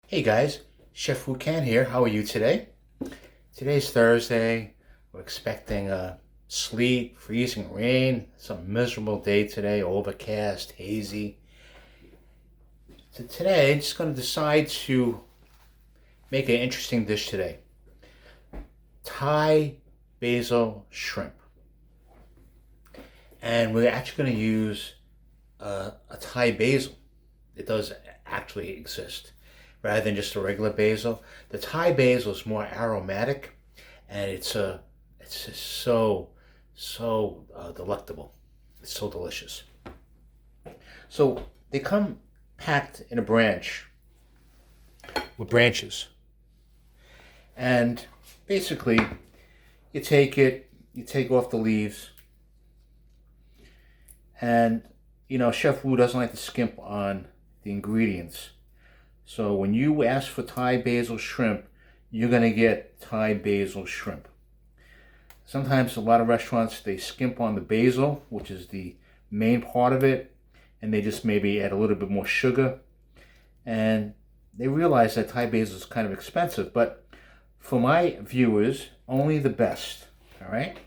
Hey guys, Chef Wukan here. How are you today? Today's Thursday. We're expecting sleet, freezing rain. It's a miserable day today, overcast, hazy. So today, I'm just going to decide to make an interesting dish today. Thai Basil Shrimp. And we're actually going to use a Thai basil. It does actually exist, rather than just a regular basil. The Thai basil is more aromatic, and it's just so delectable. It's so delicious. So they come packed in a branch with branches, and basically you take off the leaves, and Chef Wu doesn't like to skimp on the ingredients. So when you ask for Thai basil shrimp, you're going to get Thai basil shrimp. Sometimes a lot of restaurants, they skimp on the basil, which is the main part of it, and they just maybe add a little bit more sugar. And they realize that Thai basil is kind of expensive, but for my viewers, only the best, all right?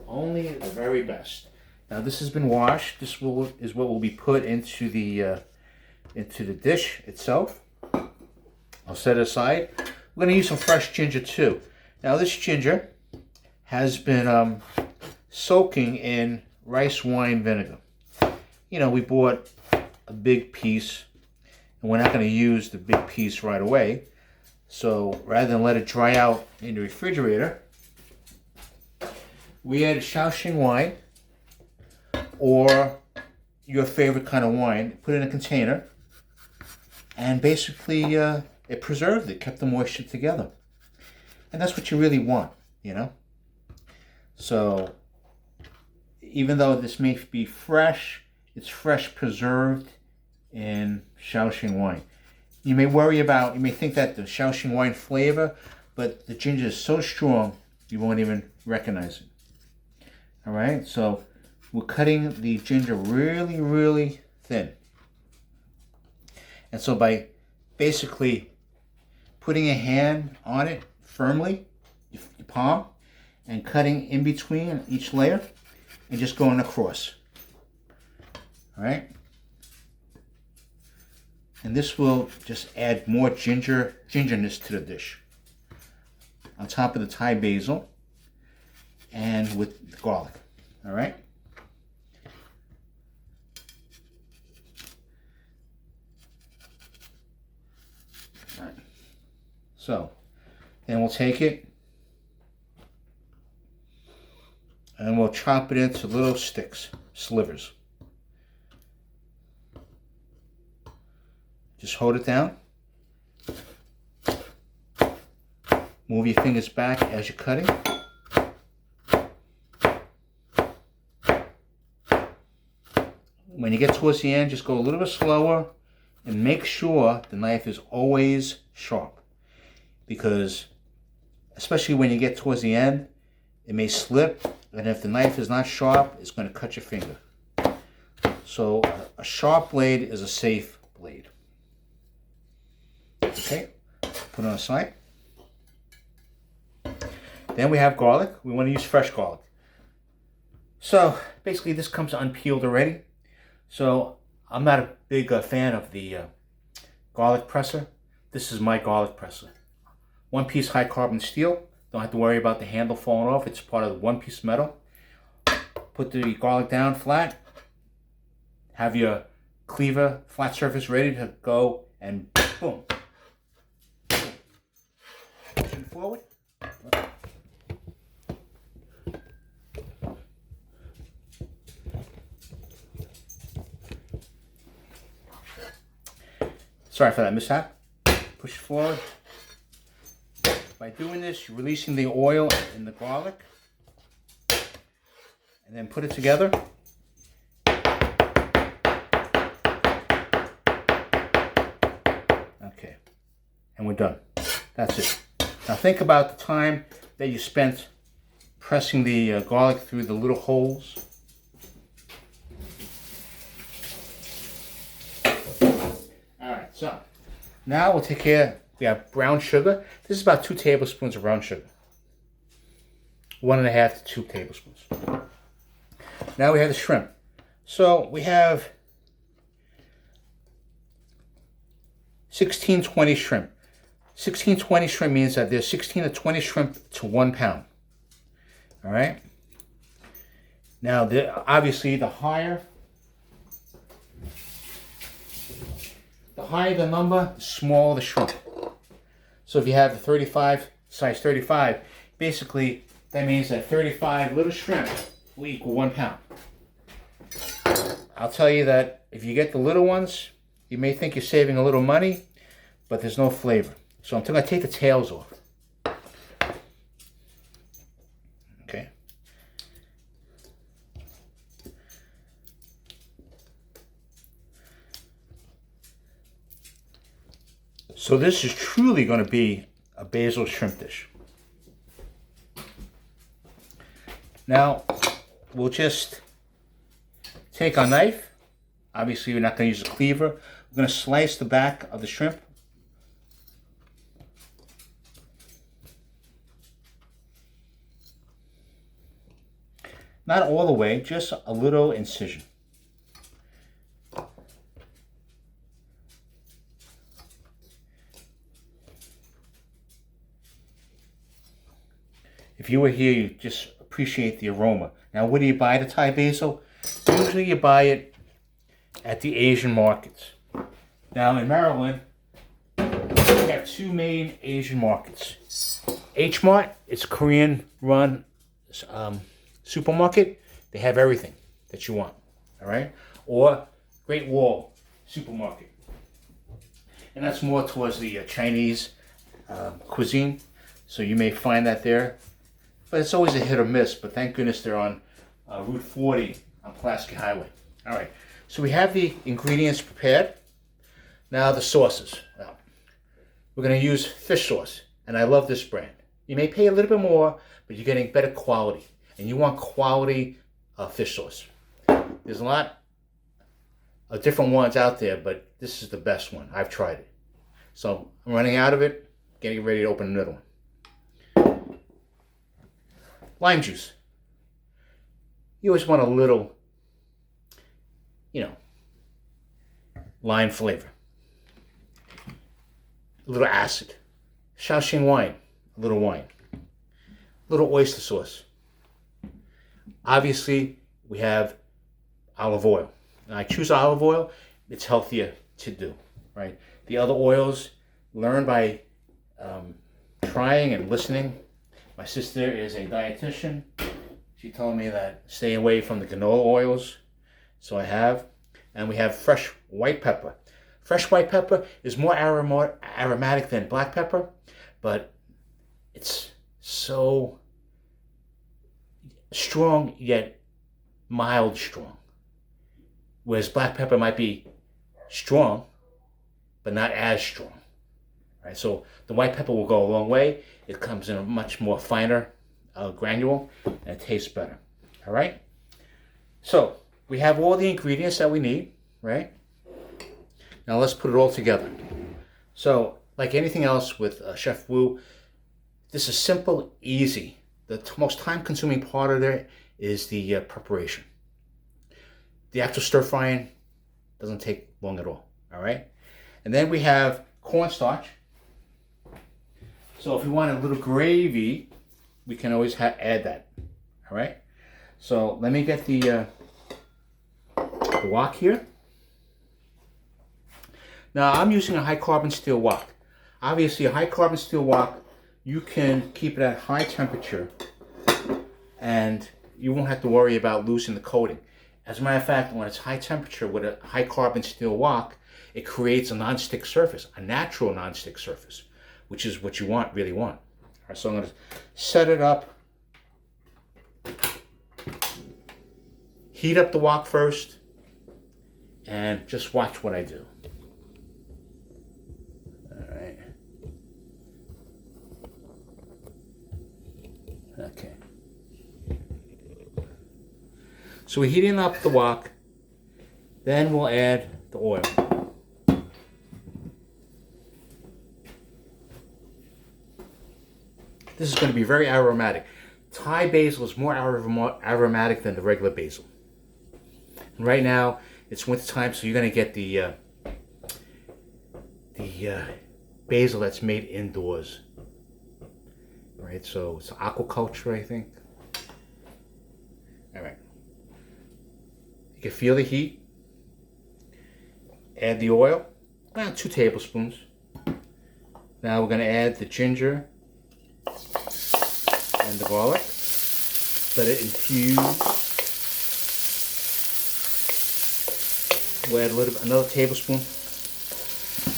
Only the very best. Now this has been washed. This is what will be put into the dish itself. I'll set it aside. We're going to use some fresh ginger too. Now this ginger has been soaking in rice wine vinegar. We bought a big piece, and we're not going to use the big piece right away. So rather than let it dry out in the refrigerator, we add Shao Shing Wine, or your favorite kind of wine. Put it in a container, and basically it preserved it, kept the moisture together. And that's what you really want, So even though this may be fresh, it's fresh preserved in Shao Shing Wine. You may think that the Shao Shing Wine flavor, but the ginger is so strong you won't even recognize it. All right, so we're cutting the ginger really, really thin. And so by basically putting a hand on it firmly, your palm, and cutting in between each layer, and just going across. All right? And this will just add more gingerness to the dish. On top of the Thai basil and with the garlic. All right? All right. So, then we'll take it and we'll chop it into little sticks, slivers. Just hold it down. Move your fingers back as you're cutting. When you get towards the end, just go a little bit slower and make sure the knife is always sharp. Because especially when you get towards the end, it may slip, and if the knife is not sharp, it's going to cut your finger. So a sharp blade is a safe blade. Okay, put it on the side. Then we have garlic. We want to use fresh garlic. So basically this comes unpeeled already. So I'm not a big fan of the garlic presser. This is my garlic presser. One piece high carbon steel. Don't have to worry about the handle falling off. It's part of the one piece metal. Put the garlic down flat. Have your cleaver flat surface ready to go, and boom. Pushing forward. Sorry for that mishap. Push it forward. By doing this, you're releasing the oil in the garlic. And then put it together. Okay. And we're done. That's it. Now think about the time that you spent pressing the garlic through the little holes. Alright, so Now we'll take care, we have brown sugar. This is about 2 tablespoons of brown sugar. 1.5 to 2 tablespoons. Now we have the shrimp. So we have 1620 shrimp. 1620 shrimp means that there's 16 to 20 shrimp to 1 pound. All right. Now, obviously, the higher the number, the smaller the shrimp. So if you have the 35, size 35, basically that means that 35 little shrimp will equal 1 pound. I'll tell you that if you get the little ones, you may think you're saving a little money, but there's no flavor. So I'm going to take the tails off. Okay. So this is truly going to be a basil shrimp dish. Now, we'll just take our knife. Obviously, we're not going to use a cleaver. We're going to slice the back of the shrimp. Not all the way, just a little incision. If you were here, you just appreciate the aroma. Now, where do you buy the Thai basil? Usually you buy it at the Asian markets. Now, in Maryland, we have 2 main Asian markets. H Mart, it's a Korean-run supermarket. They have everything that you want, all right? Or Great Wall supermarket. And that's more towards the Chinese cuisine. So you may find that there. But it's always a hit or miss. But thank goodness they're on Route 40 on Pulaski Highway. All right. So we have the ingredients prepared. Now the sauces. Now, we're going to use fish sauce. And I love this brand. You may pay a little bit more, but you're getting better quality. And you want quality fish sauce. There's a lot of different ones out there, but this is the best one. I've tried it. So I'm running out of it, getting ready to open another one. Lime juice. You always want a little, lime flavor. A little acid. Shao Shing Wine. A little wine. A little oyster sauce. Obviously, we have olive oil. And I choose olive oil. It's healthier to do, right? The other oils, learn by trying and listening. My sister is a dietitian. She told me that stay away from the canola oils. So I have. And we have fresh white pepper. Fresh white pepper is more aromatic than black pepper, but it's so strong yet mild strong. Whereas black pepper might be strong, but not as strong. Right? So the white pepper will go a long way. It comes in a much more finer granule, and it tastes better. All right? So we have all the ingredients that we need, right? Now let's put it all together. So like anything else with Chef Wu, this is simple, easy. The most time-consuming part of it is the preparation. The actual stir-frying doesn't take long at all, all right? And then we have cornstarch. So if we want a little gravy, we can always add that, all right? So let me get the wok here. Now I'm using a high-carbon steel wok. Obviously, a high-carbon steel wok, you can keep it at high temperature and you won't have to worry about losing the coating. As a matter of fact, when it's high temperature with a high carbon steel wok, it creates a non-stick surface, a natural non-stick surface, which is what you really want. All right, so I'm going to set it up, heat up the wok first, and just watch what I do. All right. Okay. So we're heating up the wok, then we'll add the oil. This is going to be very aromatic. Thai basil is more aromatic than the regular basil. And right now, it's winter time, so you're going to get the basil that's made indoors. Right, so it's aquaculture, I think. All right. You can feel the heat. Add the oil, about 2 tablespoons. Now we're going to add the ginger and the garlic. Let it infuse. We'll add another tablespoon.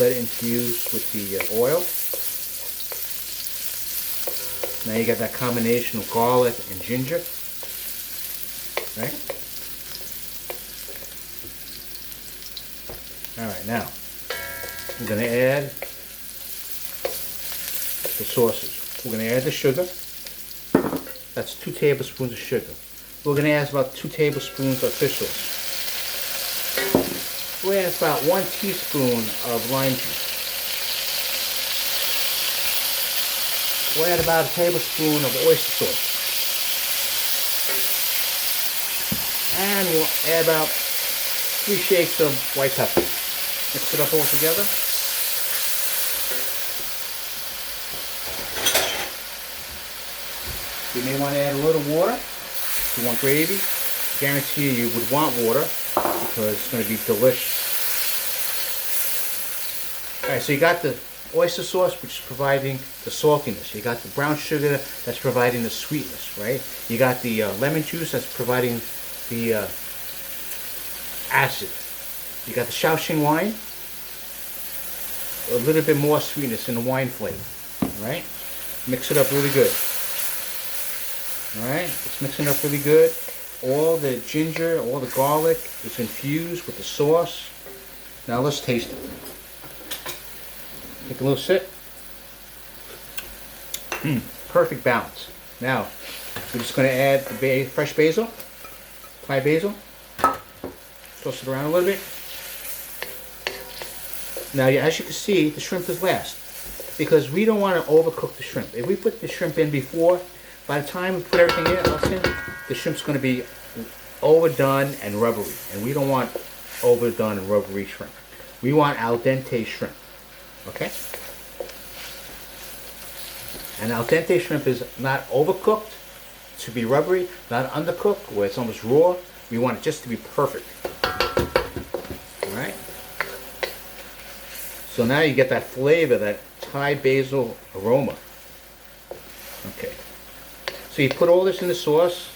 Let it infuse with the oil. Now you got that combination of garlic and ginger, right? All right, now we're going to add the sauces. We're going to add the sugar. That's 2 tablespoons of sugar. We're going to add about 2 tablespoons of fish sauce. We'll add about 1 teaspoon of lime juice. We'll add about a tablespoon of oyster sauce. And we'll add about 3 shakes of white pepper. Mix it up all together. You may want to add a little water if you want gravy. I guarantee you would want water because it's going to be delicious. Alright, so you got the oyster sauce, which is providing the saltiness. You got the brown sugar that's providing the sweetness, right? You got the lemon juice that's providing the acid. You got the Shao Shing Wine, a little bit more sweetness in the wine flavor. Alright? Mix it up really good. Alright? It's mixing up really good. All the ginger, all the garlic is infused with the sauce. Now let's taste it. Take a little sip. Perfect balance. Now, we're just going to add the fresh basil, Thai basil. Toss it around a little bit. Now, as you can see, the shrimp is last because we don't want to overcook the shrimp. If we put the shrimp in before, by the time we put everything else in, the shrimp's going to be overdone and rubbery, and we don't want overdone and rubbery shrimp. We want al dente shrimp. Okay? And al dente shrimp is not overcooked to be rubbery, not undercooked where it's almost raw. We want it just to be perfect. Alright? So now you get that flavor, that Thai basil aroma. Okay. So you put all this in the sauce.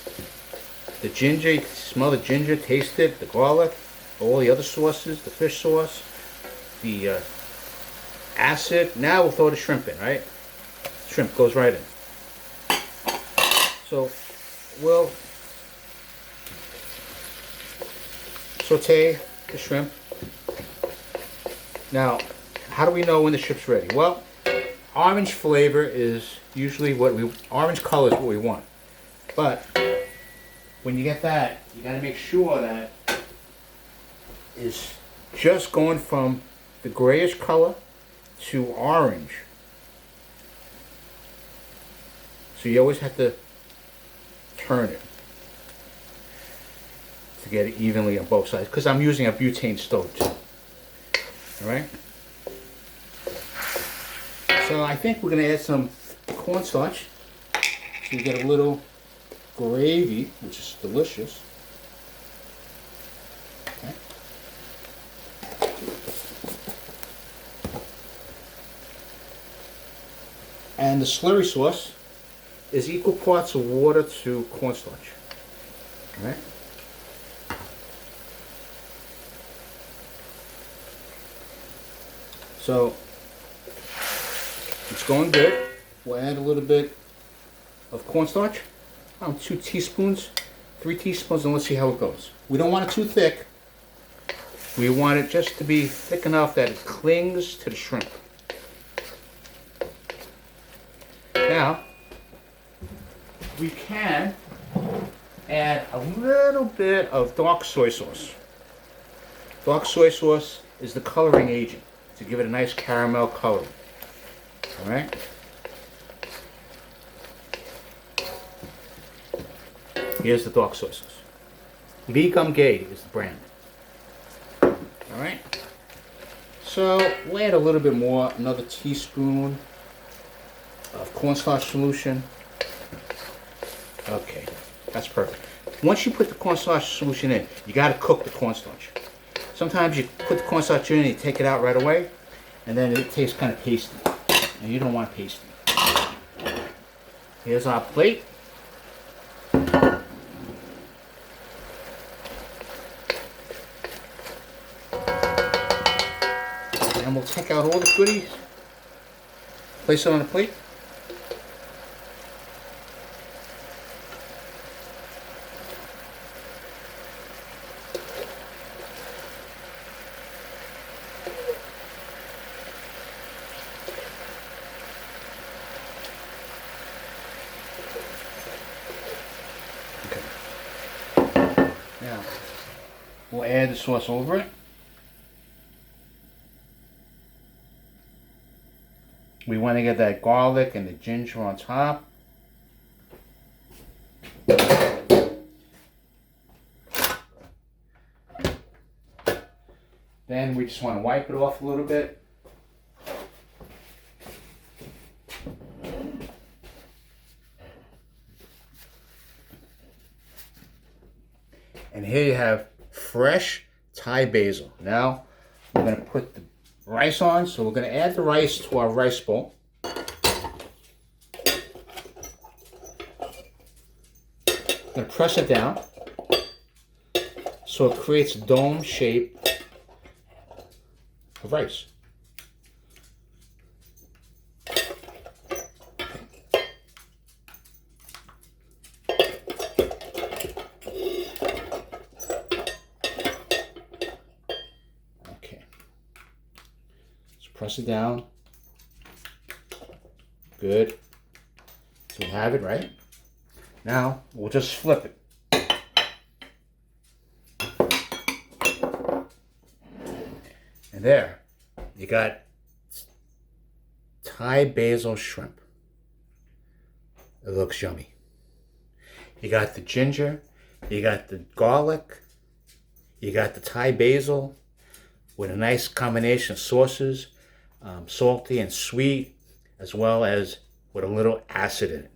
The ginger, you can smell the ginger, taste it, the garlic, all the other sauces, the fish sauce, the acid. Now we'll throw the shrimp in, right? Shrimp goes right in. So we'll saute the shrimp. Now, how do we know when the shrimp's ready? Well, orange flavor is usually orange color is what we want. But when you get that, you got to make sure that it's just going from the grayish color to orange. So you always have to turn it to get it evenly on both sides, because I'm using a butane stove too. Alright? So I think we're going to add some cornstarch so you get a little gravy, which is delicious. Okay. And the slurry sauce is equal parts of water to cornstarch. Alright? So it's going good. We'll add a little bit of cornstarch, around 2 teaspoons, 3 teaspoons, and let's see how it goes. We don't want it too thick. We want it just to be thick enough that it clings to the shrimp. Now, we can add a little bit of dark soy sauce. Dark soy sauce is the coloring agent to give it a nice caramel color. Alright? Here's the dark soy sauce. Lee Gum Gay is the brand. Alright. So we'll add a little bit more, another teaspoon of cornstarch solution. Okay, that's perfect. Once you put the cornstarch solution in, you got to cook the cornstarch. Sometimes you put the cornstarch in and you take it out right away, and then it tastes kind of pasty. And you don't want pasty. Here's our plate. And we'll take out all the goodies, place it on a plate. Okay. Now, we'll add the sauce over it. We want to get that garlic and the ginger on top. Then we just want to wipe it off a little bit. And here you have fresh Thai basil. Now we're going to put the rice on, so we're going to add the rice to our rice bowl. I'm going to press it down so it creates a dome shape of rice. Press it down. Good. So we have it, right? Now we'll just flip it. And there, you got Thai basil shrimp. It looks yummy. You got the ginger, you got the garlic, you got the Thai basil with a nice combination of sauces. Salty and sweet, as well as with a little acid in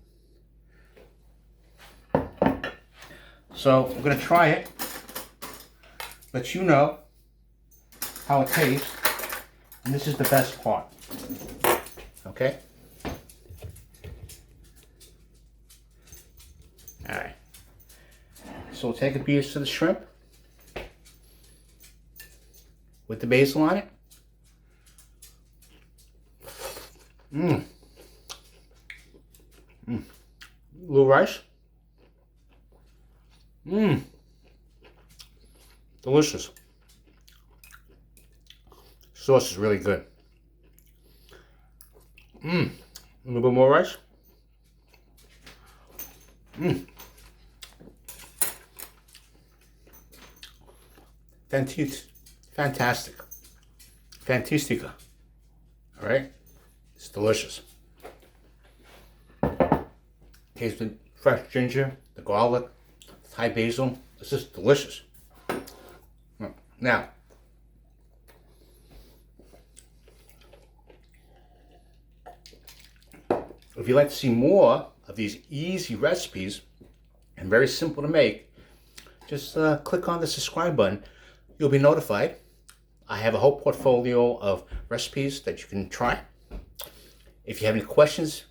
it. So I'm going to try it, let you know how it tastes, and this is the best part. Okay? Alright. So we'll take a piece of the shrimp with the basil on it. Little rice. Delicious. Sauce is really good. A little bit more rice. Fantastic. Fantastica. All right. It's delicious. Taste the fresh ginger, the garlic, the Thai basil. It's just delicious. Now, if you'd like to see more of these easy recipes and very simple to make, just click on the subscribe button. You'll be notified. I have a whole portfolio of recipes that you can try. If you have any questions,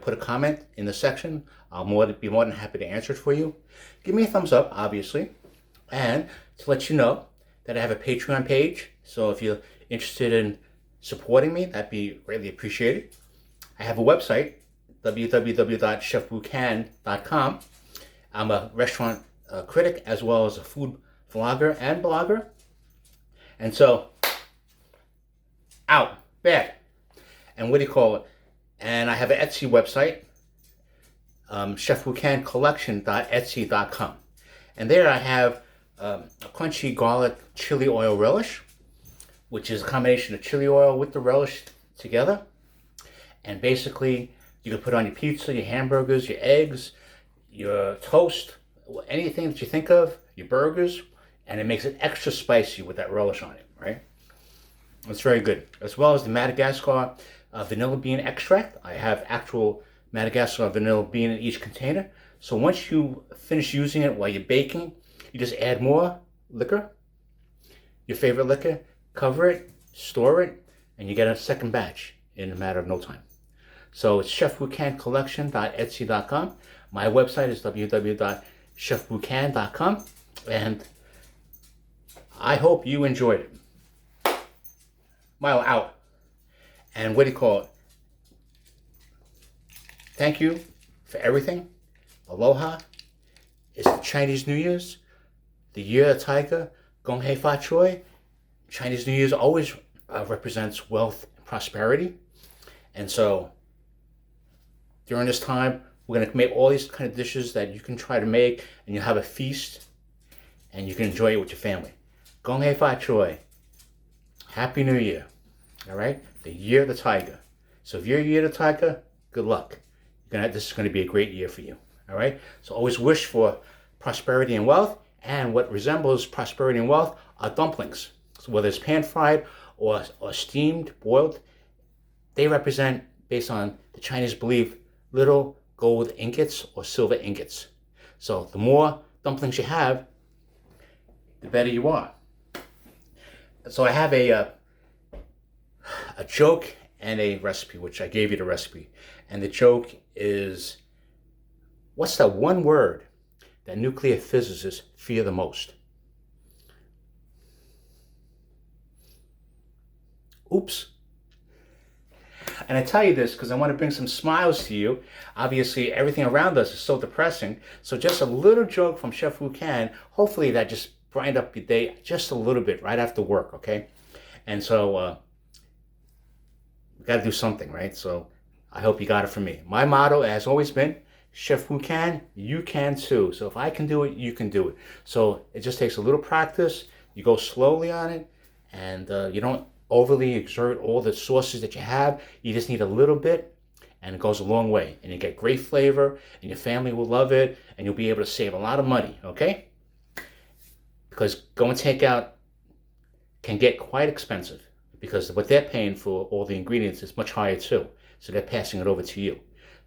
put a comment in the section. I'll be more than happy to answer it for you. Give me a thumbs up, obviously. And to let you know that I have a Patreon page. So if you're interested in supporting me, that'd be greatly appreciated. I have a website, www.chefwucan.com. I'm a restaurant critic as well as a food vlogger and blogger. And so, bad. And what do you call it? And I have an Etsy website, chefwucancollection.etsy.com. And there I have a crunchy garlic chili oil relish, which is a combination of chili oil with the relish together. And basically, you can put on your pizza, your hamburgers, your eggs, your toast, anything that you think of, your burgers, and it makes it extra spicy with that relish on it, right? It's very good. As well as the Madagascar vanilla bean extract. I have actual Madagascar vanilla bean in each container. So once you finish using it while you're baking, you just add more liquor, your favorite liquor, cover it, store it, and you get a second batch in a matter of no time. So it's chefwucancollection.etsy.com. My website is www.chefwucan.com, and I hope you enjoyed it. Mile out. And what do you call it? Thank you for everything. Aloha. It's the Chinese New Year's, the year of the tiger. Gong hei fa choi. Chinese New Year's always represents wealth and prosperity. And so during this time, we're going to make all these kind of dishes that you can try to make, and you'll have a feast, and you can enjoy it with your family. Gong hei fa choi. Happy New Year. All right? The year of the tiger. So if you're a year of the tiger, good luck. This is going to be a great year for you. All right? So always wish for prosperity and wealth. And what resembles prosperity and wealth are dumplings. So whether it's pan-fried or steamed, boiled, they represent, based on the Chinese belief, little gold ingots or silver ingots. So the more dumplings you have, the better you are. So I have a joke and a recipe, which I gave you the recipe. And the joke is, what's that one word that nuclear physicists fear the most? Oops. And I tell you this because I want to bring some smiles to you. Obviously, everything around us is so depressing. So just a little joke from Chef Wucan. Hopefully that just brightened up your day just a little bit right after work, okay? And so we got to do something, right? So I hope you got it from me. My motto has always been, Chef Wucan, you can too. So if I can do it, you can do it. So it just takes a little practice. You go slowly on it, and you don't overly exert all the sauces that you have. You just need a little bit, and it goes a long way. And you get great flavor, and your family will love it, and you'll be able to save a lot of money, okay? Because going takeout can get quite expensive, because what they're paying for all the ingredients is much higher too. So they're passing it over to you.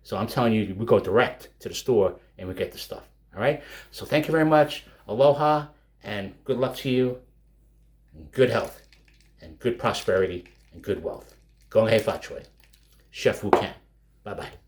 So I'm telling you, we go direct to the store and we get the stuff. All right? So thank you very much. Aloha, and good luck to you. And good health, and good prosperity, and good wealth. Gong hei fa choi. Chef Wucan. Bye-bye.